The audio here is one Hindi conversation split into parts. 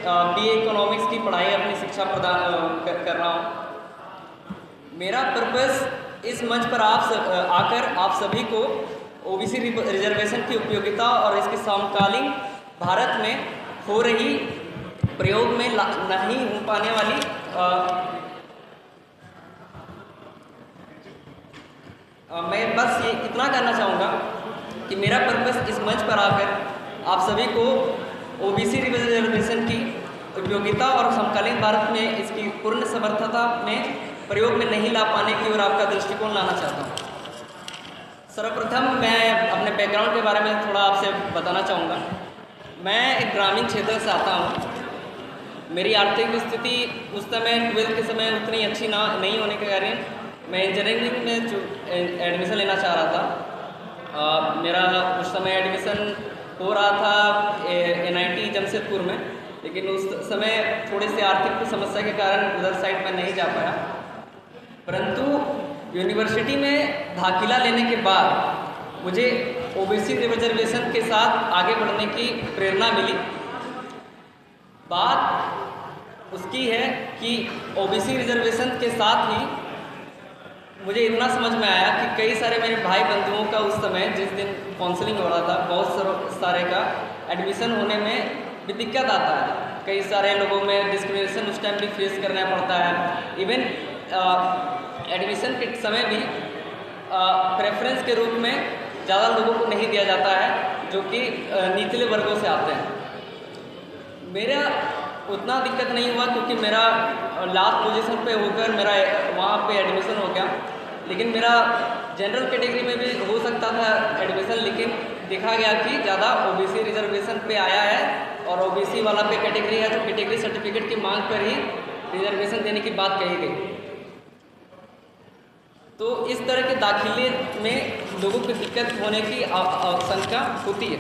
बीए इकोनॉमिक्स की पढ़ाई अपनी शिक्षा प्रदान कर रहा हूँ। मेरा पर्पस इस मंच पर आकर आप सभी को ओबीसी रिजर्वेशन की उपयोगिता और इसके समकालीन भारत में हो रही प्रयोग में नहीं हो पाने वाली मैं बस ये इतना कहना चाहूँगा कि मेरा पर्पस इस मंच पर आकर आप सभी को ओबीसी रिजर्वेशन की उपयोगिता और समकालीन भारत में इसकी पूर्ण समर्थता में प्रयोग में नहीं ला पाने की ओर आपका दृष्टिकोण लाना चाहता हूँ। सर्वप्रथम मैं अपने बैकग्राउंड के बारे में थोड़ा आपसे बताना चाहूँगा। मैं एक ग्रामीण क्षेत्र से आता हूँ। मेरी आर्थिक स्थिति उस समय 12th के समय उतनी अच्छी नहीं होने के कारण मैं इंजीनियरिंग में एडमिशन लेना चाह रहा था। मेरा उस समय एडमिशन हो रहा था NIT जमशेदपुर में, लेकिन उस समय थोड़ी सी आर्थिक समस्या के कारण उधर साइड में नहीं जा पाया। परंतु यूनिवर्सिटी में दाखिला लेने के बाद मुझे ओबीसी रिजर्वेशन के साथ आगे बढ़ने की प्रेरणा मिली। बात उसकी है कि ओबीसी रिजर्वेशन के साथ ही मुझे इतना समझ में आया कि कई सारे मेरे भाई बंधुओं का उस समय जिस दिन काउंसलिंग हो रहा था, बहुत सारे का एडमिशन होने में भी दिक्कत आता है। कई सारे लोगों में डिस्क्रिमिनेशन उस टाइम भी फेस करना पड़ता है। इवन एडमिशन के समय भी प्रेफरेंस के रूप में ज़्यादा लोगों को नहीं दिया जाता है जो कि निचले वर्गों से आते हैं। मेरा उतना दिक्कत नहीं हुआ क्योंकि मेरा लास्ट पोजीशन पे होकर मेरा वहाँ पे एडमिशन हो गया। लेकिन मेरा जनरल कैटेगरी में भी हो सकता था एडमिशन, लेकिन देखा गया कि ज़्यादा ओबीसी रिजर्वेशन पे आया है और ओबीसी वाला पे कैटेगरी है तो कैटेगरी सर्टिफिकेट की मांग पर ही रिजर्वेशन देने की बात कही गई। तो इस तरह के दाखिले में लोगों को दिक्कत होने की आशंका होती है।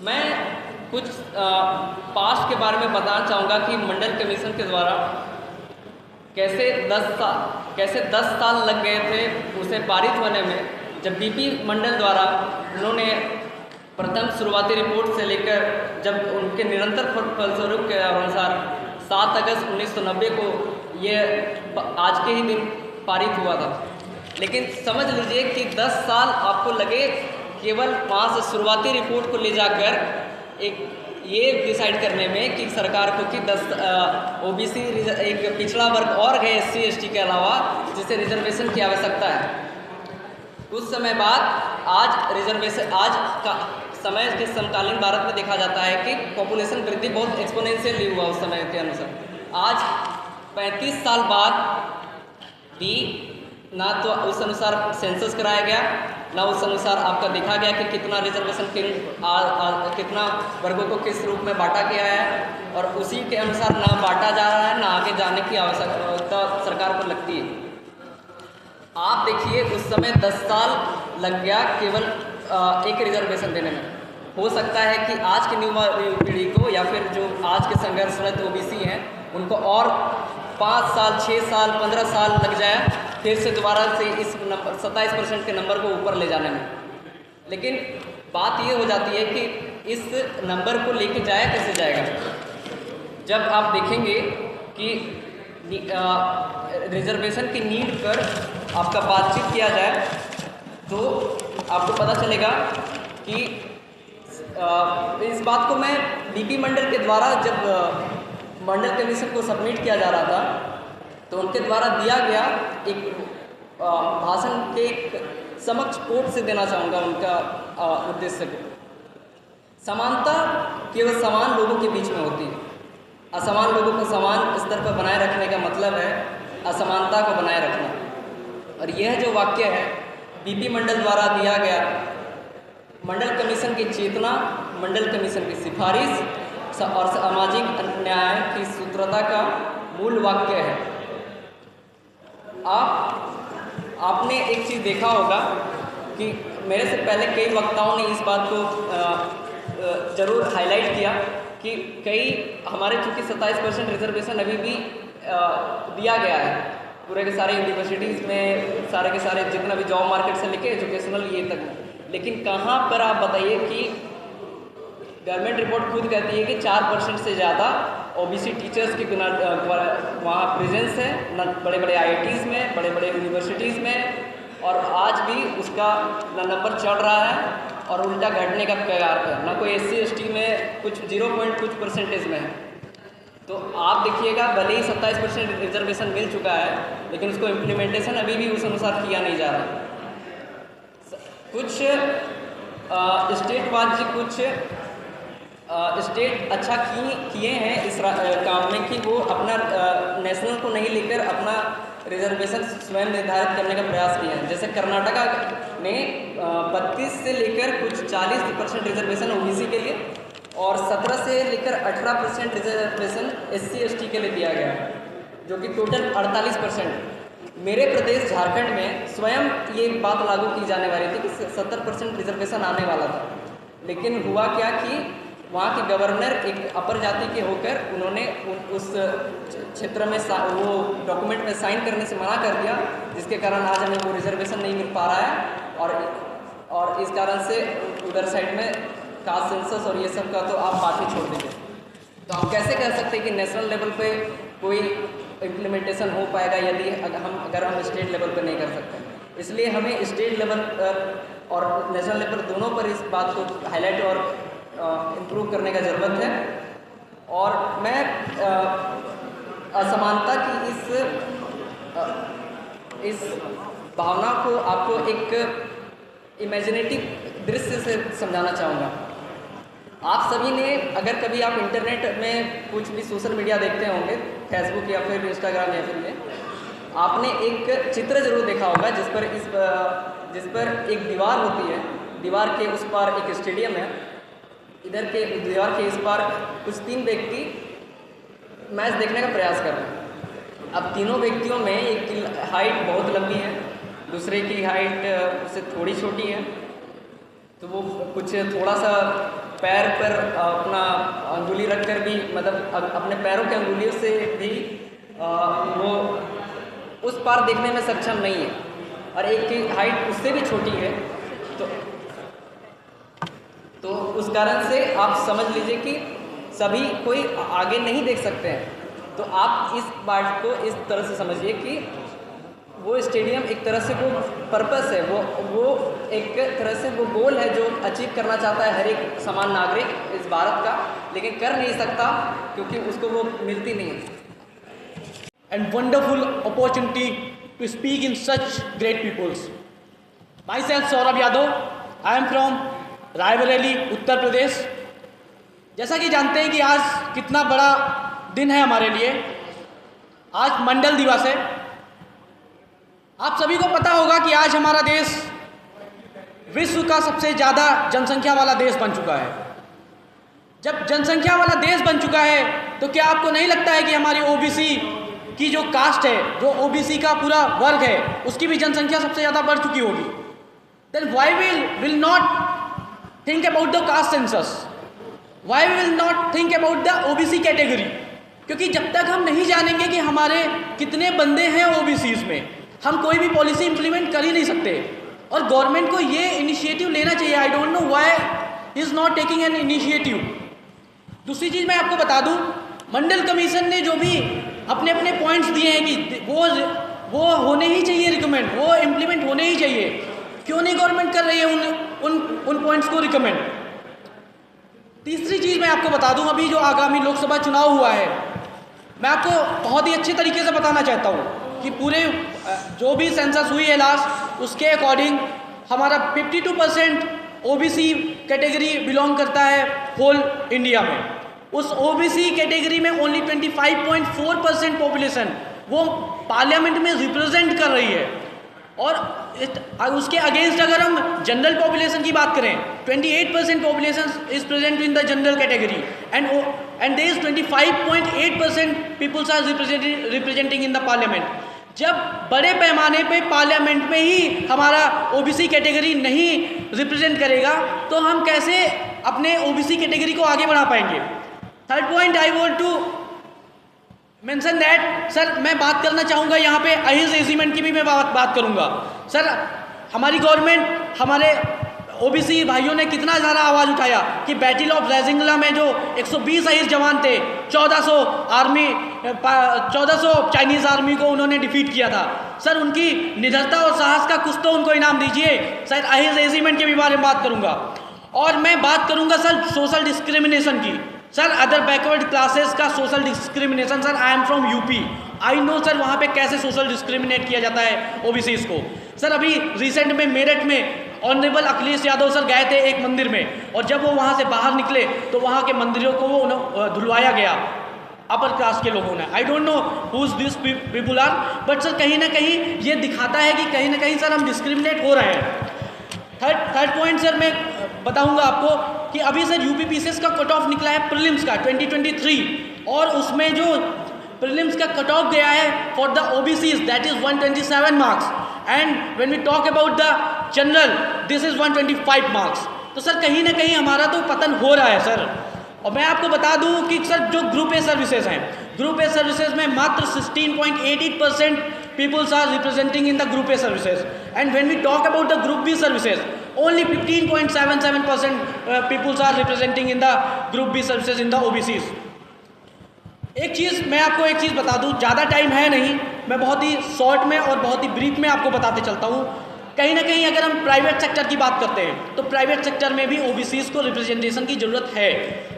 मैं कुछ पास्ट के बारे में बताना चाहूँगा कि मंडल कमीशन के द्वारा कैसे 10 साल लग गए थे उसे पारित होने में। जब बीपी मंडल द्वारा उन्होंने प्रथम शुरुआती रिपोर्ट से लेकर जब उनके निरंतर फलस्वरूप के अनुसार 7 अगस्त 1990 को ये आज के ही दिन पारित हुआ था। लेकिन समझ लीजिए कि 10 साल आपको लगे केवल वहाँ से शुरुआती रिपोर्ट को ले जाकर एक ये डिसाइड करने में कि सरकार को कि 10 ओबीसी एक पिछड़ा वर्ग और है SC ST के अलावा जिसे रिजर्वेशन की आवश्यकता है। कुछ समय बाद आज का समय के समकालीन भारत में देखा जाता है कि पॉपुलेशन वृद्धि बहुत एक्सपोनेंशियली हुआ उस समय के अनुसार। आज 35 साल बाद भी ना तो उस अनुसार सेंसस कराया गया, ना उस अनुसार आपका देखा गया कि कितना रिजर्वेशन कितना वर्गों को किस रूप में बांटा गया है, और उसी के अनुसार ना बांटा जा रहा है ना आगे जाने की आवश्यकता सरकार को लगती है। आप देखिए उस समय 10 साल लग गया केवल एक रिजर्वेशन देने में। हो सकता है कि आज की युवा पीढ़ी को या फिर जो आज के संघर्षरत ओबीसी हैं उनको और 5 साल 6 साल 15 साल लग जाए फिर से दोबारा से इस 27% के नंबर को ऊपर ले जाने में। लेकिन बात ये हो जाती है कि इस नंबर को लेके जाया कैसे जाएगा। जब आप देखेंगे कि रिजर्वेशन की नीड पर आपका बातचीत किया जाए तो आपको पता चलेगा कि इस बात को मैं बीपी मंडल के द्वारा जब मंडल कमीशन को सबमिट किया जा रहा था तो उनके द्वारा दिया गया एक भाषण के समक्ष कोट से देना चाहूँगा उनका उद्देश्य को। समानता केवल समान लोगों के बीच में होती है। असमान लोगों को समान स्तर पर बनाए रखने का मतलब है असमानता को बनाए रखना। और यह जो वाक्य है बीपी मंडल द्वारा दिया गया मंडल कमीशन की चेतना, मंडल कमीशन की सिफारिश और सामाजिक न्याय की सूत्रता का मूल वाक्य है। आपने एक चीज़ देखा होगा कि मेरे से पहले कई वक्ताओं ने इस बात को ज़रूर हाईलाइट किया कि कई हमारे चूँकि 27% रिजर्वेशन अभी भी दिया गया है पूरे के सारे यूनिवर्सिटीज़ में, सारे के सारे जितना भी जॉब मार्केट से लेके एजुकेशनल ये तक में। लेकिन कहाँ पर आप बताइए कि गवर्नमेंट रिपोर्ट खुद कहती है कि 4% से ज़्यादा ओबीसी टीचर्स की वहाँ प्रेजेंस है न बड़े बड़े IITs में, बड़े बड़े यूनिवर्सिटीज़ में, और आज भी उसका नंबर चढ़ रहा है और उल्टा घटने का कगार है। ना कोई SC ST में कुछ 0 कुछ परसेंटेज में है। तो आप देखिएगा, भले ही 27% रिजर्वेशन मिल चुका है, लेकिन उसको इम्प्लीमेंटेशन अभी भी उस अनुसार किया नहीं जा रहा। कुछ स्टेट वाइज कुछ स्टेट अच्छा किए हैं इस काम में कि वो अपना नेशनल को नहीं लेकर अपना रिजर्वेशन स्वयं निर्धारित करने का प्रयास किया है। जैसे कर्नाटका ने 32 से लेकर कुछ 40% रिजर्वेशन OBC के लिए और 17 से लेकर 18% रिजर्वेशन SC ST के लिए दिया गया है, जो कि टोटल 48%। मेरे प्रदेश झारखंड में स्वयं ये बात लागू की जाने वाली थी कि 70% रिजर्वेशन आने वाला था, लेकिन हुआ क्या कि वहाँ के गवर्नर एक अपर जाति के होकर उन्होंने उस क्षेत्र में वो डॉक्यूमेंट में साइन करने से मना कर दिया, जिसके कारण आज हमें वो रिजर्वेशन नहीं मिल पा रहा है। और इस कारण से उधर साइड में कास्ट सेंसस और ये सब का तो आप बात ही छोड़ दीजिए। तो हम कैसे कह सकते हैं कि नेशनल लेवल पे कोई इम्प्लीमेंटेशन हो पाएगा यदि अगर हम स्टेट लेवल पे नहीं कर सकते। इसलिए हमें स्टेट लेवल और नेशनल लेवल दोनों पर इस बात को हाईलाइट और इम्प्रूव करने का ज़रूरत है। और मैं असमानता की इस भावना को आपको एक इमेजिनेटिव दृश्य से समझाना चाहूँगा। आप सभी ने अगर कभी आप इंटरनेट में कुछ भी सोशल मीडिया देखते होंगे, फेसबुक या फिर इंस्टाग्राम या फिर ये, आपने एक चित्र जरूर देखा होगा जिस पर एक दीवार होती है, दीवार के उस पार एक स्टेडियम है, इधर के दीवार के इस पार कुछ 3 व्यक्ति मैच देखने का प्रयास कर रहे हैं। अब तीनों व्यक्तियों में एक की हाइट बहुत लंबी है, दूसरे की हाइट उससे थोड़ी छोटी है, तो वो कुछ थोड़ा सा पैर पर अपना अंगुली रखकर भी, मतलब अपने पैरों के अंगुलियों से भी वो उस पार देखने में सक्षम नहीं है, और एक की हाइट उससे भी छोटी है। तो उस कारण से आप समझ लीजिए कि सभी कोई आगे नहीं देख सकते हैं। तो आप इस बात को इस तरह से समझिए कि वो स्टेडियम एक तरह से वो पर्पस है, वो एक तरह से वो गोल है जो अचीव करना चाहता है हर एक समान नागरिक इस भारत का, लेकिन कर नहीं सकता क्योंकि उसको वो मिलती नहीं है। And wonderful opportunity to speak in such great peoples. Myself Saurabh Yadav, I am from Raebareli, Uttar Pradesh. जैसा कि जानते हैं कि आज कितना बड़ा दिन है हमारे लिए, आज मंडल दिवस है। आप सभी को पता होगा कि आज हमारा देश विश्व का सबसे ज़्यादा जनसंख्या वाला देश बन चुका है। जब जनसंख्या वाला देश बन चुका है तो क्या आपको नहीं लगता है कि हमारी OBC की जो कास्ट है, जो OBC का पूरा वर्ग है, उसकी भी जनसंख्या सबसे ज़्यादा बढ़ चुकी होगी? Then why will not think about the caste census, why we will not think about the OBC category? क्योंकि जब तक हम नहीं जानेंगे कि हमारे कितने बंदे हैं OBCs में, हम कोई भी पॉलिसी इंप्लीमेंट कर ही नहीं सकते। और गवर्नमेंट को ये इनिशिएटिव लेना चाहिए। आई don't know why is not taking an initiative. दूसरी चीज़ मैं आपको बता दूं, मंडल कमीशन ने जो भी अपने अपने पॉइंट्स दिए हैं कि वो होने ही चाहिए रिकमेंड, वो इम्प्लीमेंट होने ही चाहिए, क्यों नहीं गवर्नमेंट कर रही है उन पॉइंट्स को रिकमेंड? तीसरी चीज़ मैं आपको बता दूं, अभी जो आगामी लोकसभा चुनाव हुआ है, मैं आपको बहुत ही अच्छे तरीके से बताना चाहता हूं कि पूरे जो भी सेंसस हुई है लास्ट, उसके अकॉर्डिंग हमारा 52% OBC कैटेगरी बिलोंग करता है होल इंडिया में। उस OBC कैटेगरी में ओनली 25.4% पॉपुलेशन वो पार्लियामेंट में रिप्रेजेंट कर रही है। और उसके अगेंस्ट अगर हम जनरल पॉपुलेशन की बात करें, 28% population is present in the general category and there is 25.8% peoples are representing in the parliament. जब बड़े पैमाने पे पार्लियामेंट में ही हमारा OBC कैटेगरी नहीं रिप्रेजेंट करेगा तो हम कैसे अपने OBC कैटेगरी को आगे बढ़ा पाएंगे? Third point I want to mention that, sir मैं बात करना चाहूँगा यहाँ पे अहीज रेजिमेंट की भी मैं बात करूँगा। सर हमारी गवर्नमेंट हमारे ओबीसी भाइयों ने कितना ज़्यादा आवाज़ उठाया कि बैटल ऑफ रेजिंगला में जो 120 अहीर जवान थे, 1400 चाइनीज़ आर्मी को उन्होंने डिफीट किया था। सर उनकी निडरता और साहस का कुछ तो उनको इनाम दीजिए। सर अहीर रेजिमेंट के भी बारे में बात करूँगा, और मैं बात करूँगा सर सोशल डिस्क्रिमिनेशन की। सर अदर बैकवर्ड क्लासेस का social discrimination, sir I am from UP, I know sir वहाँ पे कैसे सोशल डिस्क्रिमिनेट किया जाता है ओबीसीज को। सर अभी रिसेंट में मेरठ में ऑनरेबल अखिलेश यादव सर गए थे एक मंदिर में, और जब वो वहाँ से बाहर निकले तो वहाँ के मंदिरों को वो धुलवाया गया अपर क्लास के लोगों ने। I don't know whose this people are, but sir कहीं ना कहीं ये दिखाता है कि कहीं ना कहीं सर हम डिस्क्रिमिनेट हो रहे हैं। थर्ड पॉइंट सर मैं बताऊंगा आपको कि अभी सर यूपी पीसीएस का कट ऑफ निकला है प्रीलिम्स का 2023, और उसमें जो प्रीलिम्स का कट ऑफ गया है for the OBCs that is 127 marks, and when we talk about the general this is 125 marks. तो सर कहीं ना कहीं हमारा तो पतन हो रहा है सर। और मैं आपको बता दूं कि सर जो ग्रुप ए सर्विसेज हैं, ग्रुप ए सर्विसेज में मात्र 16.88% peoples are representing in the group A services, and when we talk about the group B services only 15.77% peoples are representing in the group B services in the OBCs. एक चीज़ मैं आपको एक चीज़ बता दूं, ज़्यादा टाइम है नहीं, मैं बहुत ही शॉर्ट में और बहुत ही ब्रीफ में आपको बताते चलता हूं। कहीं ना कहीं अगर हम प्राइवेट सेक्टर की बात करते हैं तो प्राइवेट सेक्टर में भी ओबीसीज को रिप्रेजेंटेशन की ज़रूरत है।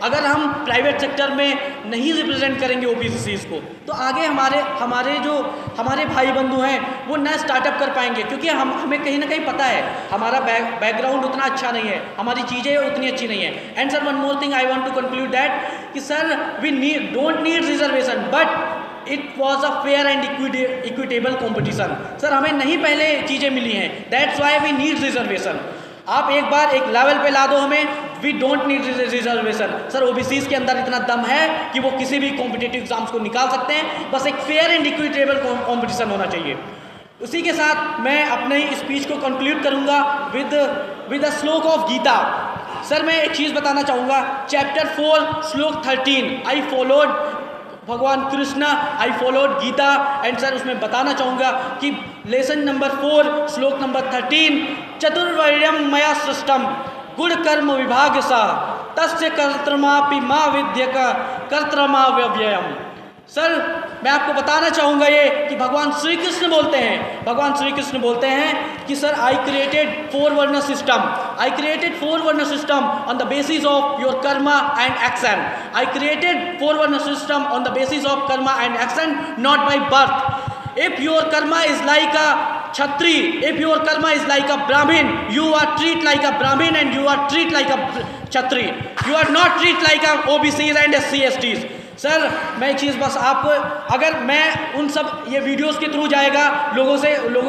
अगर हम प्राइवेट सेक्टर में नहीं रिप्रेजेंट करेंगे ओबीसीज को तो आगे हमारे भाई बंधु हैं वो नया स्टार्टअप कर पाएंगे, क्योंकि हमें कहीं ना कहीं पता है हमारा बैकग्राउंड उतना अच्छा नहीं है, हमारी चीज़ें उतनी अच्छी नहीं है। And sir one more thing I want to conclude that कि sir we don't need reservation but it was a fair and equitable competition. Sir हमें नहीं पहले चीज़ें मिली हैं, that's why we need reservation. आप एक बार एक लेवल पे ला दो हमें, we don't need reservation. Sir OBCs के अंदर इतना दम है कि वो किसी भी कॉम्पिटिटिव एग्जाम्स को निकाल सकते हैं, बस एक फेयर एंड इक्विटेबल कॉम्पिटिशन होना चाहिए। उसी के साथ मैं अपने स्पीच को कंक्लूड करूँगा विद अ श्लोक ऑफ गीता। सर मैं एक चीज़ बताना चाहूँगा, चैप्टर 4 श्लोक 13 I followed Bhagwan Krishna, I followed Gita, and sir उसमें बताना चाहूँगा कि लेसन नंबर 4 श्लोक नंबर 13 चतुर्वर्ण्यम मया सृष्टम गुण कर्म विभाग सा तस्य कर्तृमापि मा विद्यक कर्तृमा व्यव्ययम। सर मैं आपको बताना चाहूँगा ये कि भगवान श्री कृष्ण बोलते हैं कि सर आई क्रिएटेड 4 वर्ण सिस्टम, आई क्रिएटेड 4 वर्ण system on the basis of your Karma and action, I created 4 वर्ण system on the basis of Karma and action not by birth. If your karma is like a Kshatri, if your karma is like a Brahmin, you are treat like a Brahmin and you are treat like a Kshatri. You are not treat like a OBCs and SC STs. Sir मैं एक चीज़ बस आपको, अगर मैं उन सब ये वीडियोस के थ्रू जाएगा लोगों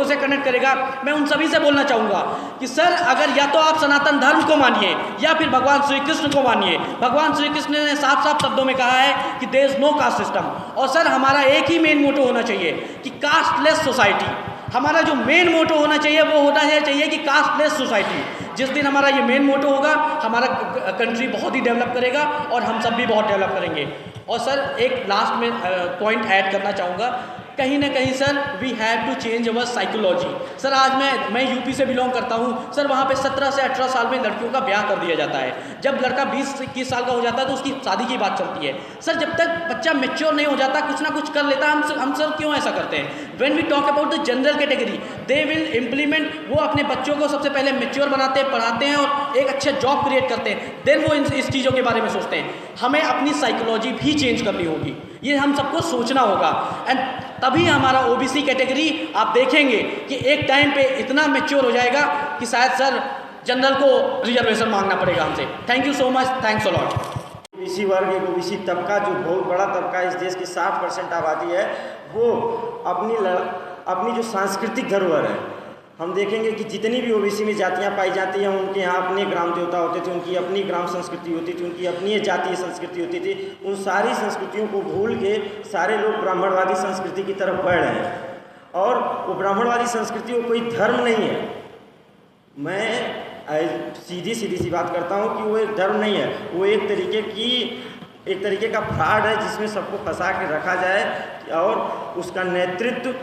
से कनेक्ट करेगा, मैं उन सभी से बोलना चाहूँगा कि सर अगर या तो आप सनातन धर्म को मानिए या फिर भगवान श्री कृष्ण को मानिए। भगवान श्री कृष्ण ने साफ साफ शब्दों में कहा है कि there is no caste system, और सर हमारा एक ही मेन मोटो होना चाहिए कि कास्टलेस सोसाइटी। हमारा जो मेन मोटो होना चाहिए वो होना चाहिए कि कास्टलेस सोसाइटी। जिस दिन हमारा ये मेन मोटो होगा हमारा कंट्री बहुत ही डेवलप करेगा और हम सब भी बहुत डेवलप करेंगे। और सर एक लास्ट में पॉइंट ऐड करना चाहूँगा, कहीं ना कहीं sir we have to change our psychology. Sir आज मैं यूपी से बिलोंग करता हूँ सर, वहाँ पे 17 से 18 साल में लड़कियों का ब्याह कर दिया जाता है। जब लड़का 20 से 21 साल का हो जाता है तो उसकी शादी की बात चलती है। सर जब तक बच्चा मैच्योर नहीं हो जाता, कुछ ना कुछ कर लेता, हम सर क्यों ऐसा करते हैं? When we talk about the general category they will implement, वो अपने बच्चों को सबसे पहले मैच्योर बनाते हैं, पढ़ाते हैं और एक अच्छा जॉब क्रिएट करते हैं, देन वो इस चीज़ों के बारे में सोचते हैं। हमें अपनी साइकोलॉजी भी चेंज करनी होगी, ये हम सबको सोचना होगा, एंड तभी हमारा ओबीसी कैटेगरी आप देखेंगे कि एक टाइम पे इतना मैच्योर हो जाएगा कि शायद सर जनरल को रिजर्वेशन मांगना पड़ेगा हमसे। Thank you so much, thanks a lot. OBC वर्ग एक ओबीसी तबका जो बहुत बड़ा तबका इस देश की 60% आबादी है, वो अपनी जो सांस्कृतिक धरोहर है, हम देखेंगे कि जितनी भी ओबीसी में जातियां पाई जाती हैं उनके यहाँ अपने ग्राम देवता होते थे, उनकी अपनी ग्राम संस्कृति होती थी, उनकी अपनी जातीय संस्कृति होती थी। उन सारी संस्कृतियों को भूल के सारे लोग ब्राह्मणवादी संस्कृति की तरफ बढ़ रहे हैं, और वो ब्राह्मणवादी संस्कृति वो कोई धर्म नहीं है। मैं सीधी सी बात करता हूँ कि वो एक धर्म नहीं है, वो एक तरीके का फ्रॉड है जिसमें सबको फंसा के रखा जाए, और उसका नेतृत्व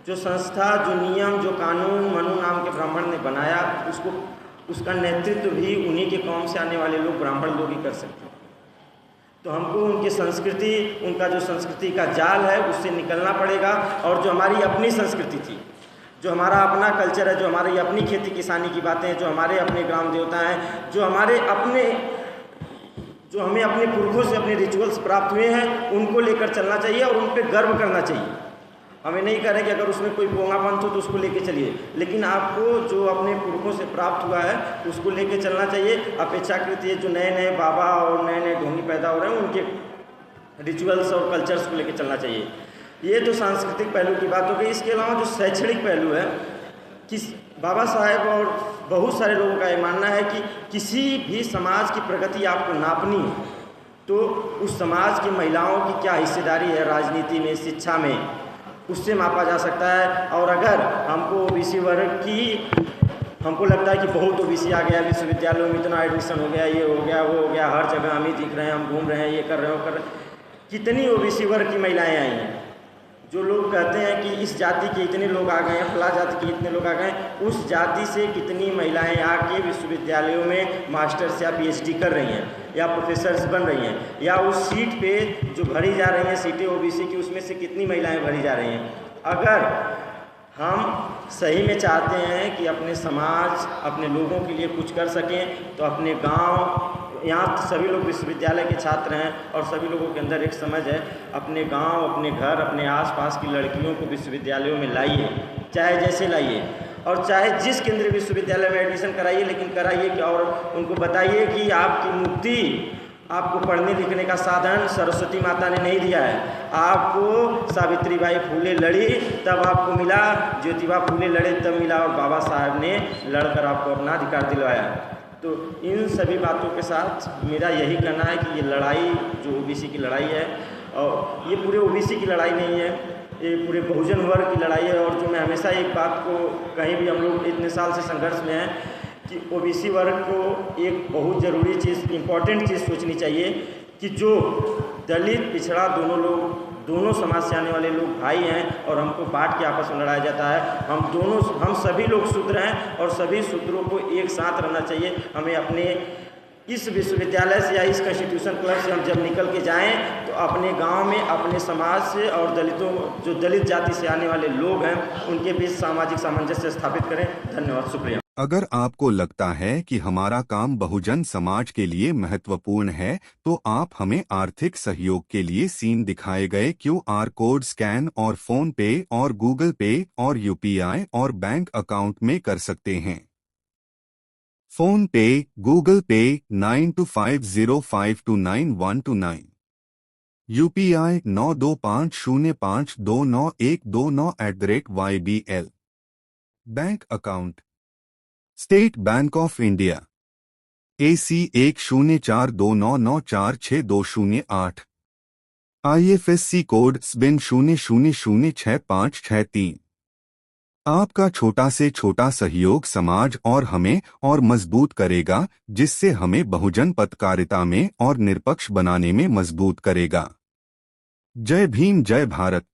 जो संस्था, जो नियम, जो कानून मनु नाम के ब्राह्मण ने बनाया, उसको उसका नेतृत्व भी उन्हीं के कौम से आने वाले लोग, ब्राह्मण लोग ही कर सकते हैं। तो हमको उनकी संस्कृति, उनका जो संस्कृति का जाल है उससे निकलना पड़ेगा, और जो हमारी अपनी संस्कृति थी, जो हमारा अपना कल्चर है, जो हमारी अपनी खेती किसानी की बातें हैं, जो हमारे अपने ग्राम देवता हैं, जो हमें अपने पुरखों से अपने रिचुअल्स प्राप्त हुए हैं, उनको लेकर चलना चाहिए और उन पर गर्व करना चाहिए। हमें नहीं कह रहे कि अगर उसमें कोई पोंगा पंथ हो तो उसको लेके चलिए, लेकिन आपको जो अपने पुरखों से प्राप्त हुआ है उसको लेके चलना चाहिए। अपेक्षाकृत ये जो नए नए बाबा और नए नए ढोंगी पैदा हो रहे हैं, उनके रिचुअल्स और कल्चर्स को लेके चलना चाहिए। ये तो सांस्कृतिक पहलू की बात हो गई। इसके अलावा जो शैक्षणिक पहलू है, कि बाबा साहेब और बहुत सारे लोगों का ये मानना है कि किसी भी समाज की प्रगति आपको नापनी है तो उस समाज की महिलाओं की क्या हिस्सेदारी है राजनीति में, शिक्षा में, उससे मापा जा सकता है। और अगर हमको ओबीसी वर्ग की, हमको लगता है कि बहुत ओबीसी आ गया, विश्वविद्यालयों में इतना एडमिशन हो गया, ये हो गया, वो हो गया, हर जगह हम ही दिख रहे हैं, हम घूम रहे हैं, ये कर रहे हैं, वो कर रहे हैं। कितनी ओबीसी वर्ग की महिलाएं आई हैं? जो लोग कहते हैं कि इस जाति के इतने लोग आ गए हैं, फला जाति के इतने लोग आ गए हैं, उस जाति से कितनी महिलाएं आके विश्वविद्यालयों में मास्टर्स या पीएचडी कर रही हैं या प्रोफेसर्स बन रही हैं, या उस सीट पे जो भरी जा रही हैं सीटें ओबीसी की, उसमें से कितनी महिलाएं भरी जा रही हैं? अगर हम सही में चाहते हैं कि अपने समाज, अपने लोगों के लिए कुछ कर सकें, तो अपने गांव, यहाँ सभी लोग विश्वविद्यालय के छात्र हैं और सभी लोगों के अंदर एक समझ है, अपने गांव, अपने घर, अपने आसपास की लड़कियों को विश्वविद्यालयों में लाइए, चाहे जैसे लाइए, और चाहे जिस केंद्रीय विश्वविद्यालय में एडमिशन कराइए, लेकिन कराइए कि, और उनको बताइए कि आपकी मुक्ति, आपको पढ़ने लिखने का साधन सरस्वती माता ने नहीं दिया है। आपको सावित्रीबाई फूले लड़ी तब आपको मिला, ज्योतिबा फूले लड़े तब मिला, और बाबा साहब ने लड़कर आपको अपना अधिकार दिलवाया। तो इन सभी बातों के साथ मेरा यही कहना है कि ये लड़ाई जो ओबीसी की लड़ाई है, और ये पूरे ओबीसी की लड़ाई नहीं है, ये पूरे बहुजन वर्ग की लड़ाई है। और जो मैं हमेशा एक बात को, कहीं भी हम लोग इतने साल से संघर्ष में हैं, कि ओबीसी वर्ग को एक बहुत ज़रूरी चीज़, इम्पॉर्टेंट चीज़ सोचनी चाहिए कि जो दलित, पिछड़ा, दोनों लोग, दोनों समाज से आने वाले लोग भाई हैं, और हमको बांट के आपस में लड़ाया जाता है। हम सभी लोग शूद्र हैं, और सभी शूद्रों को एक साथ रहना चाहिए। हमें अपने इस विश्वविद्यालय से या इस कॉन्स्टिट्यूशन क्लब से हम जब निकल के जाएं, तो अपने गांव में, अपने समाज से और दलितों, जो दलित जाति से आने वाले लोग हैं, उनके बीच सामाजिक सामंजस्य स्थापित करें। धन्यवाद, शुक्रिया। अगर आपको लगता है कि हमारा काम बहुजन समाज के लिए महत्वपूर्ण है, तो आप हमें आर्थिक सहयोग के लिए सीन दिखाए गए QR कोड स्कैन और फोन पे और गूगल पे और UPI और बैंक अकाउंट में कर सकते हैं। फोन पे, गूगल पे 9250529129, UPI 9250529129@YBL। Bank account state bank of India AC 1042994628, IFSC code SBIN 00066563। आपका छोटा से छोटा सहयोग समाज और हमें और मजबूत करेगा, जिससे हमें बहुजन पत्रकारिता में और निष्पक्ष बनाने में मजबूत करेगा। जय भीम, जय भारत।